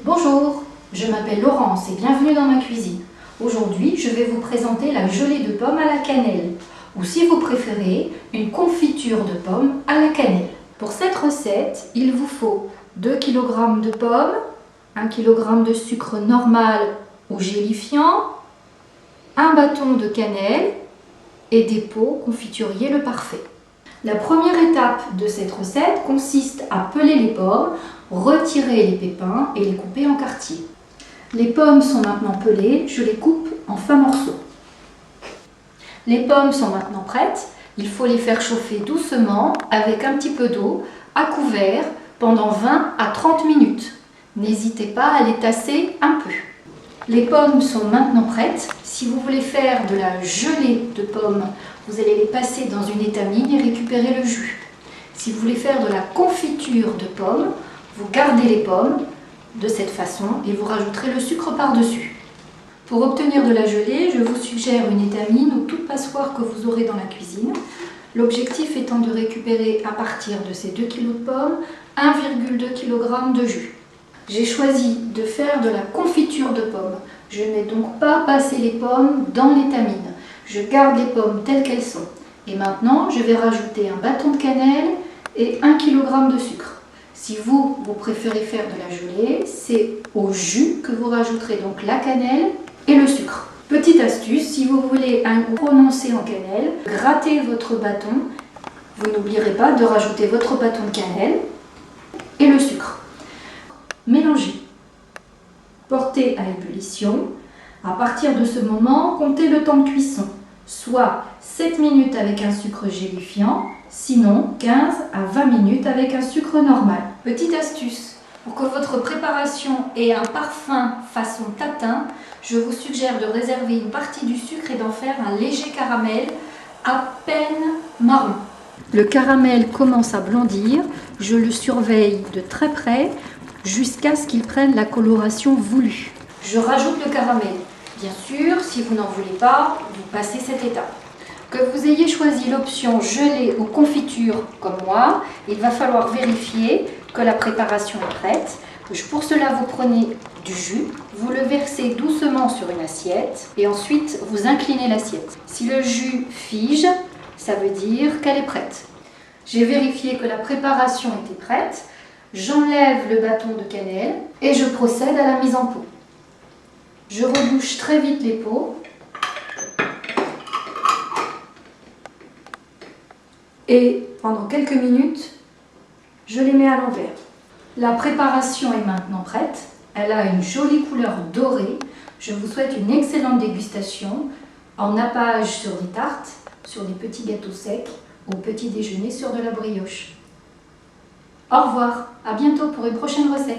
Bonjour, je m'appelle Laurence et bienvenue dans ma cuisine. Aujourd'hui, je vais vous présenter la gelée de pommes à la cannelle, ou si vous préférez, une confiture de pommes à la cannelle. Pour cette recette, il vous faut 2 kg de pommes, 1 kg de sucre normal ou gélifiant, un bâton de cannelle et des pots confituriers le parfait. La première étape de cette recette consiste à peler les pommes, retirer les pépins et les couper en quartiers. Les pommes sont maintenant pelées, je les coupe en fins morceaux. Les pommes sont maintenant prêtes, il faut les faire chauffer doucement avec un petit peu d'eau à couvert pendant 20 à 30 minutes. N'hésitez pas à les tasser un peu. Les pommes sont maintenant prêtes. Si vous voulez faire de la gelée de pommes, vous allez les passer dans une étamine et récupérer le jus. Si vous voulez faire de la confiture de pommes, vous gardez les pommes de cette façon et vous rajouterez le sucre par-dessus. Pour obtenir de la gelée, je vous suggère une étamine ou toute passoire que vous aurez dans la cuisine. L'objectif étant de récupérer à partir de ces 2 kg de pommes 1,2 kg de jus. J'ai choisi de faire de la confiture de pommes. Je n'ai donc pas passé les pommes dans l'étamine. Je garde les pommes telles qu'elles sont. Et maintenant, je vais rajouter un bâton de cannelle et 1 kg de sucre. Si vous préférez faire de la gelée, c'est au jus que vous rajouterez donc la cannelle et le sucre. Petite astuce, si vous voulez un goût prononcé en cannelle, grattez votre bâton. Vous n'oublierez pas de rajouter votre bâton de cannelle et le sucre. Mélangez. Portez à ébullition. À partir de ce moment, comptez le temps de cuisson, soit 7 minutes avec un sucre gélifiant, sinon 15 à 20 minutes avec un sucre normal. Petite astuce, pour que votre préparation ait un parfum façon tatin, je vous suggère de réserver une partie du sucre et d'en faire un léger caramel à peine marron. Le caramel commence à blondir, je le surveille de très près jusqu'à ce qu'il prenne la coloration voulue. Je rajoute le caramel. Bien sûr, si vous n'en voulez pas, vous passez cette étape. Que vous ayez choisi l'option gelée ou confiture comme moi, il va falloir vérifier que la préparation est prête. Pour cela, vous prenez du jus, vous le versez doucement sur une assiette et ensuite vous inclinez l'assiette. Si le jus fige, ça veut dire qu'elle est prête. J'ai vérifié que la préparation était prête. J'enlève le bâton de cannelle et je procède à la mise en pot. Je rebouche très vite les pots et pendant quelques minutes, je les mets à l'envers. La préparation est maintenant prête. Elle a une jolie couleur dorée. Je vous souhaite une excellente dégustation en nappage sur des tartes, sur des petits gâteaux secs, au petit déjeuner sur de la brioche. Au revoir, à bientôt pour une prochaine recette.